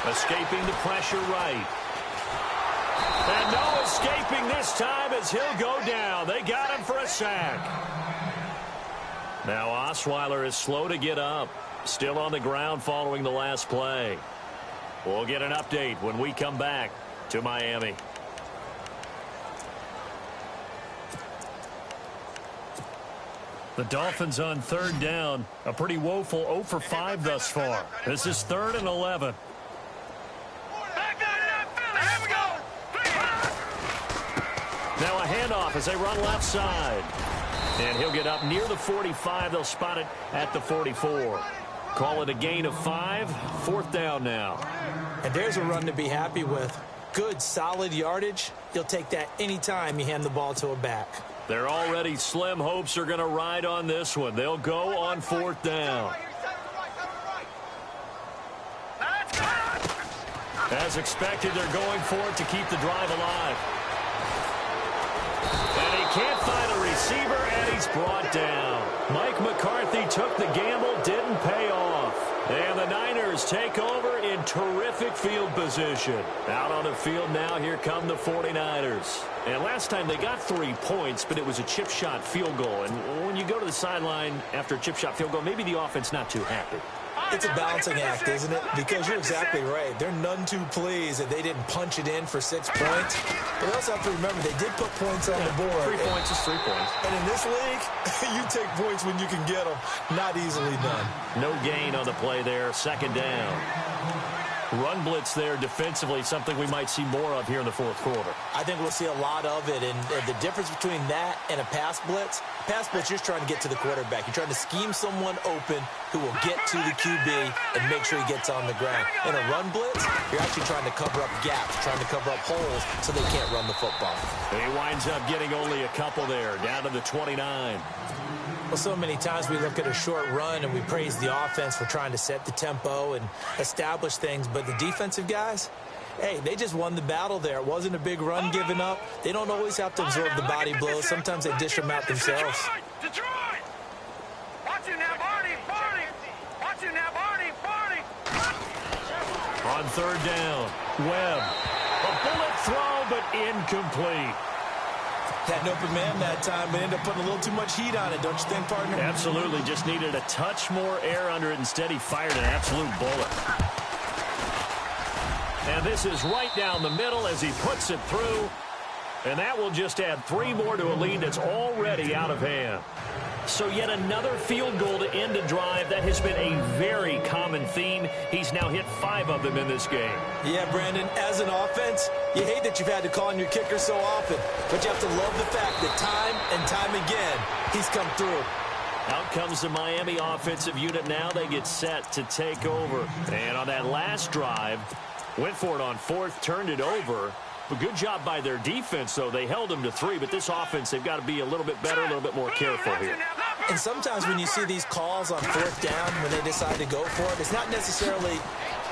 Escaping the pressure right. And no escaping this time as he'll go down. They got him for a sack. Now Osweiler is slow to get up. Still on the ground following the last play. We'll get an update when we come back to Miami. The Dolphins on third down. A pretty woeful 0 for 5 thus far. This is 3rd and 11. Now a handoff as they run left side. And he'll get up near the 45. They'll spot it at the 44. Call it a gain of 5. 4th down now. And there's a run to be happy with. Good, solid yardage. You'll take that anytime you hand the ball to a back. Their already slim hopes are going to ride on this one. They'll go on 4th down. As expected, they're going for it to keep the drive alive. And he can't find a receiver, and he's brought down. Mike McCarthy took the gamble, didn't pay off. And the Niners take over in terrific field position. Out on the field now, here come the 49ers. And last time they got 3 points, but it was a chip shot field goal. And when you go to the sideline after a chip shot field goal, maybe the offense not too happy. It's a balancing act, isn't it? Because you're exactly right. They're none too pleased that they didn't punch it in for 6 points. But we also have to remember they did put points on the board. 3 points is 3 points. And in this league, you take points when you can get them. Not easily done. No gain on the play there. 2nd down. Run blitz there defensively, something we might see more of here in the 4th quarter. I think we'll see a lot of it, and the difference between that and a pass blitz, you're just trying to get to the quarterback. You're trying to scheme someone open who will get to the QB and make sure he gets on the ground. In a run blitz, you're actually trying to cover up gaps, trying to cover up holes so they can't run the football. And he winds up getting only a couple there, down to the 29. Well, so many times we look at a short run and we praise the offense for trying to set the tempo and establish things, but the defensive guys, hey, they just won the battle there. It wasn't a big run given up. They don't always have to absorb the body blows. Sometimes they dish them out themselves. Detroit! Watch you now, Barney! Watch you now, Barney! On 3rd down, Webb. A bullet throw, but incomplete. Had an open man that time, but ended up putting a little too much heat on it, don't you think, partner? Absolutely. Just needed a touch more air under it. Instead, he fired an absolute bullet. And this is right down the middle as he puts it through. And that will just add 3 more to a lead that's already out of hand. So yet another field goal to end a drive. That has been a very common theme. He's now hit 5 of them in this game. Yeah, Brandon, as an offense, you hate that you've had to call on your kicker so often, but you have to love the fact that time and time again, he's come through. Out comes the Miami offensive unit now. They get set to take over. And on that last drive, went for it on 4th, turned it over. A good job by their defense, though. They held them to 3, but this offense, they've got to be a little bit better, a little bit more careful here. And sometimes when you see these calls on 4th down, when they decide to go for it, it's not necessarily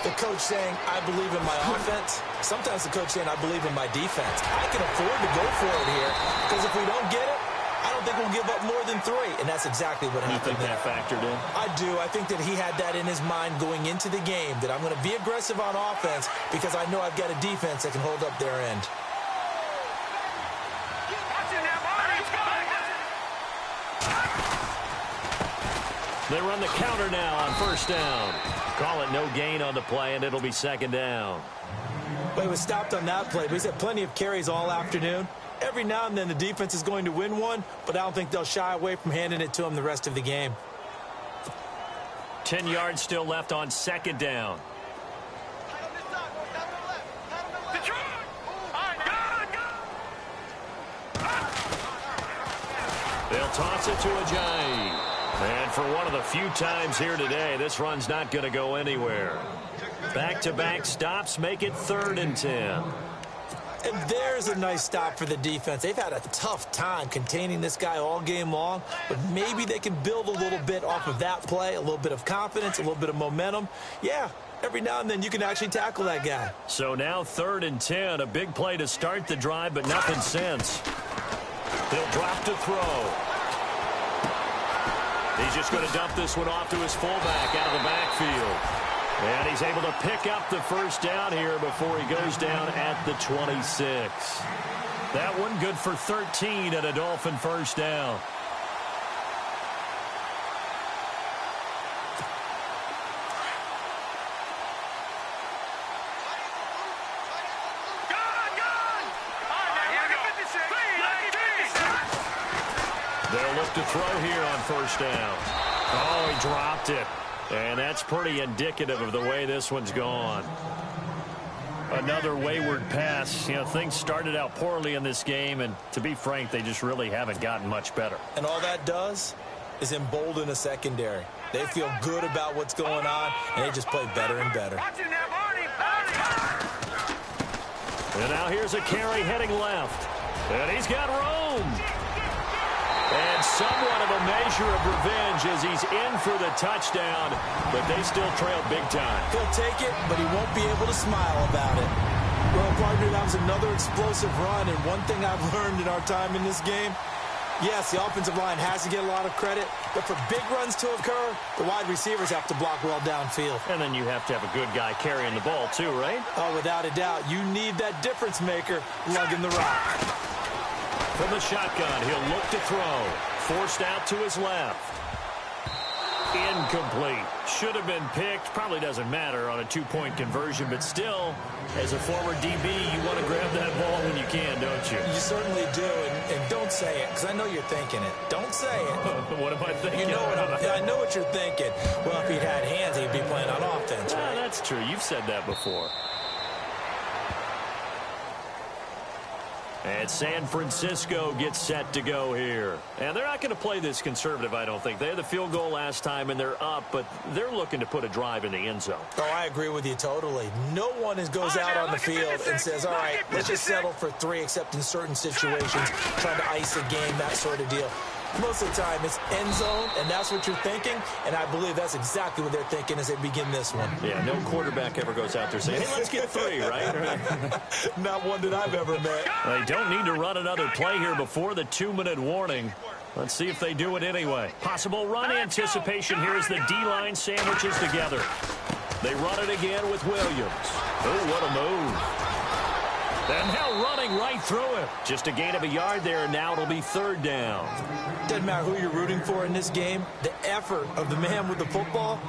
the coach saying, I believe in my offense. Sometimes the coach saying, I believe in my defense. I can afford to go for it here, because if we don't get it, I don't think we'll give up more than 3, and that's exactly what happened. You think that factored in? I do. I think that he had that in his mind going into the game, that I'm going to be aggressive on offense because I know I've got a defense that can hold up their end. They run the counter now on first down. Call it no gain on the play, and it'll be second down. Well, he was stopped on that play, but he's had plenty of carries all afternoon. Every now and then the defense is going to win one, but I don't think they'll shy away from handing it to him the rest of the game. 10 yards still left on second down. They'll toss it to Ajayi. And for one of the few times here today, this run's not going to go anywhere. Back-to-back stops make it 3rd and 10. And there's a nice stop for the defense. They've had a tough time containing this guy all game long, but maybe they can build a little bit off of that play, a little bit of confidence, a little bit of momentum. Yeah, every now and then you can actually tackle that guy. So now 3rd and 10, a big play to start the drive, but nothing since. He'll drop to throw. He's just going to dump this one off to his fullback out of the backfield. And he's able to pick up the first down here before he goes down at the 26. That one good for 13 and a Dolphin first down. They'll look to throw here on first down. Oh, he dropped it. And that's pretty indicative of the way this one's gone. Another wayward pass. You know, things started out poorly in this game, and to be frank, they just really haven't gotten much better. And all that does is embolden a secondary. They feel good about what's going on, and they just play better and better. And now here's a carry heading left. And he's got room. And somewhat of a measure of revenge as he's in for the touchdown, but they still trail big time. He'll take it, but he won't be able to smile about it. Well, partner, that was another explosive run, and one thing I've learned in our time in this game, yes, the offensive line has to get a lot of credit, but for big runs to occur, the wide receivers have to block well downfield. And then you have to have a good guy carrying the ball too, right? Oh, without a doubt. You need that difference maker lugging the rock. From the shotgun, he'll look to throw. Forced out to his left. Incomplete. Should have been picked. Probably doesn't matter on a 2-point conversion, but still, as a former DB, you want to grab that ball when you can, don't you? You certainly do, and don't say it, because I know you're thinking it. Don't say it. What am I thinking? You know I know what you're thinking. Well, if he'd had hands, he'd be playing on offense, right? That's true. You've said that before. And San Francisco gets set to go here. And they're not going to play this conservative, I don't think. They had the field goal last time, and they're up, but they're looking to put a drive in the end zone. Oh, I agree with you totally. No one goes out on the field and says, all right, let's just settle for 3, except in certain situations, trying to ice a game, that sort of deal. Most of the time, it's end zone, and that's what you're thinking, and I believe that's exactly what they're thinking as they begin this one. Yeah, no quarterback ever goes out there saying, hey, let's get 3, right? Not one that I've ever met. They don't need to run another play here before the 2-minute warning. Let's see if they do it anyway. Possible run anticipation here as the D-line sandwiches together. They run it again with Williams. Oh, what a move. And now running right through it. Just a gain of a yard there, and now it'll be 3rd down. Doesn't matter who you're rooting for in this game. The effort of the man with the football,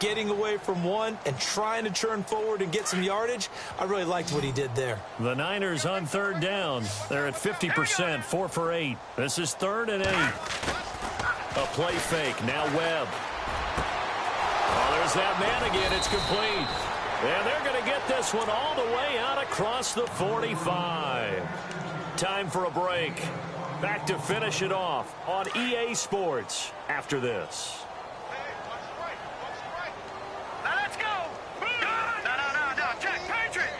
getting away from one and trying to turn forward and get some yardage, I really liked what he did there. The Niners on 3rd down. They're at 50%, 4 for 8. This is 3rd and 8. A play fake. Now Webb. Oh, there's that man again. It's complete. And they're going to get this one all the way out across the 45. Time for a break. Back to finish it off on EA Sports after this. Now let's go. No. Check. Patriot.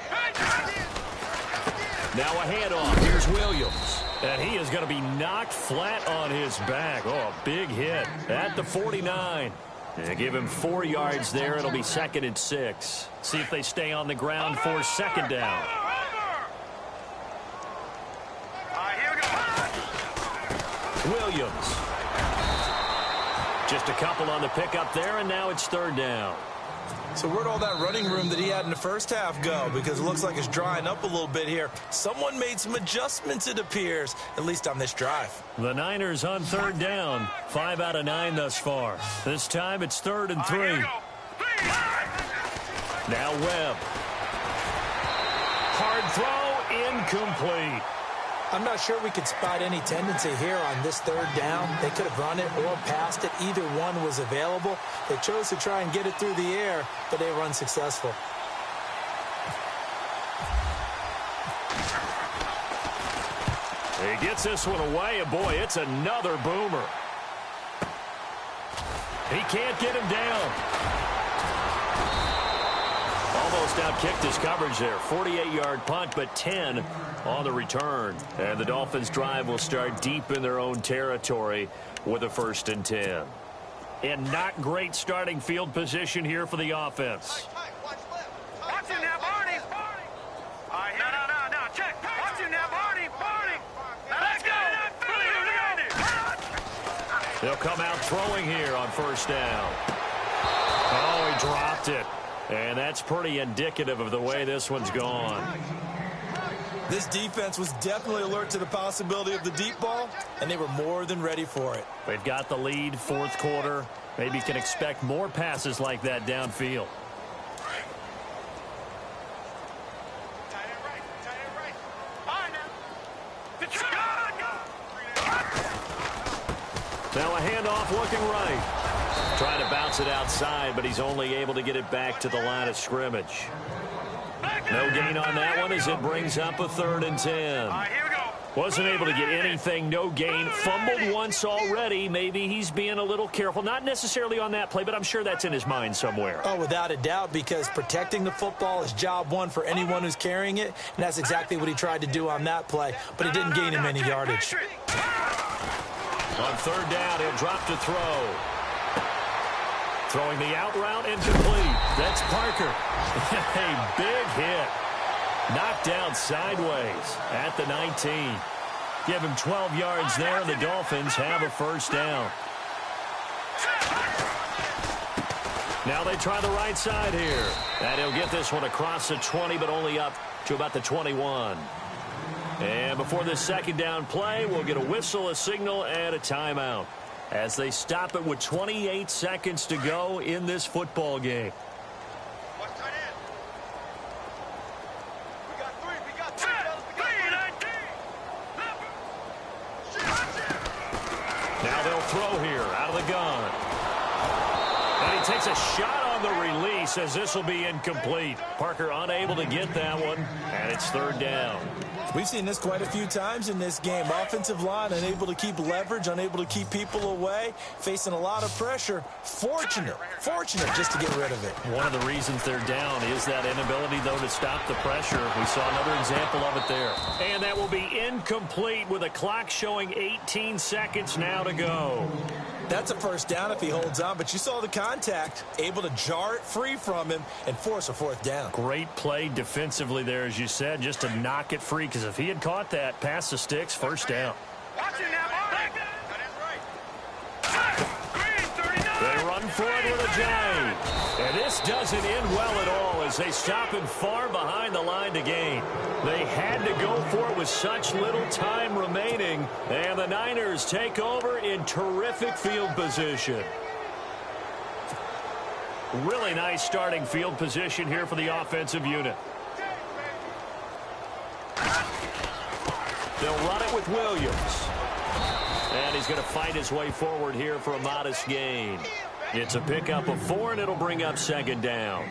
Now a handoff. Here's Williams. And he is going to be knocked flat on his back. Oh, a big hit at the 49. They give him 4 yards there. It'll be 2nd and 6. See if they stay on the ground for 2nd down. Williams. Just a couple on the pickup there, and now it's third down. So where'd all that running room that he had in the first half go? Because it looks like it's drying up a little bit here. Someone made some adjustments, it appears, at least on this drive. The Niners on third down. 5 out of 9 thus far. This time it's 3rd and 3. Now Webb. Hard throw, incomplete. I'm not sure we could spot any tendency here on this third down. They could have run it or passed it. Either one was available. They chose to try and get it through the air, but they were unsuccessful. He gets this one away, and boy, it's another boomer. He can't get him down. Almost outkicked his coverage there. 48-yard punt, but 10 on the return. And the Dolphins' drive will start deep in their own territory with a 1st and 10. And not great starting field position here for the offense. Watch him now, Barney. No. Check. Watch him now, Barney. Let's go. They'll come out throwing here on 1st down. Oh, he dropped it. And that's pretty indicative of the way this one's gone. This defense was definitely alert to the possibility of the deep ball, and they were more than ready for it. They've got the lead, 4th quarter. Maybe can expect more passes like that downfield. Now a handoff looking right. Trying to bounce it outside, but he's only able to get it back to the line of scrimmage. No gain on that one as it brings up a 3rd and 10. Here we go. Wasn't able to get anything, no gain. Fumbled once already. Maybe he's being a little careful. Not necessarily on that play, but I'm sure that's in his mind somewhere. Oh, without a doubt, because protecting the football is job one for anyone who's carrying it, and that's exactly what he tried to do on that play, but it didn't gain him any yardage. On 3rd down, he'll drop to throw. Throwing the out route incomplete. That's Parker. A big hit. Knocked down sideways at the 19. Give him 12 yards there, and the Dolphins have a 1st down. Now they try the right side here. And he'll get this one across the 20, but only up to about the 21. And before this 2nd down play, we'll get a whistle, a signal, and a timeout as they stop it with 28 seconds to go in this football game. Now they'll throw here out of the gun. And he takes a shot on the release as this will be incomplete. Parker unable to get that one, and it's 3rd down. We've seen this quite a few times in this game. Offensive line unable to keep leverage, unable to keep people away, facing a lot of pressure. Fortunate just to get rid of it. One of the reasons they're down is that inability, though, to stop the pressure. We saw another example of it there. And that will be incomplete with a clock showing 18 seconds now to go. That's a 1st down if he holds on, but you saw the contact, able to jar it free from him and force a 4th down. Great play defensively there, as you said, just to knock it free, because if he had caught that, past the sticks, 1st down. They run for it with a giant. And this doesn't end well at all as they stop him far behind the line to gain. They had to go for it with such little time remaining. And the Niners take over in terrific field position. Really nice starting field position here for the offensive unit. They'll run it with Williams. And he's going to fight his way forward here for a modest gain. It's a pickup of 4, and it'll bring up 2nd down.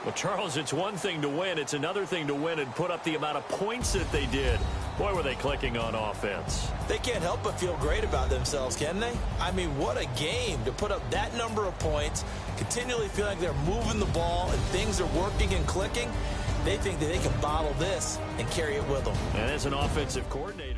Well, Charles, it's one thing to win. It's another thing to win and put up the amount of points that they did. Boy, were they clicking on offense. They can't help but feel great about themselves, can they? I mean, what a game to put up that number of points, continually feel like they're moving the ball and things are working and clicking. They think that they can bottle this and carry it with them. And as an offensive coordinator,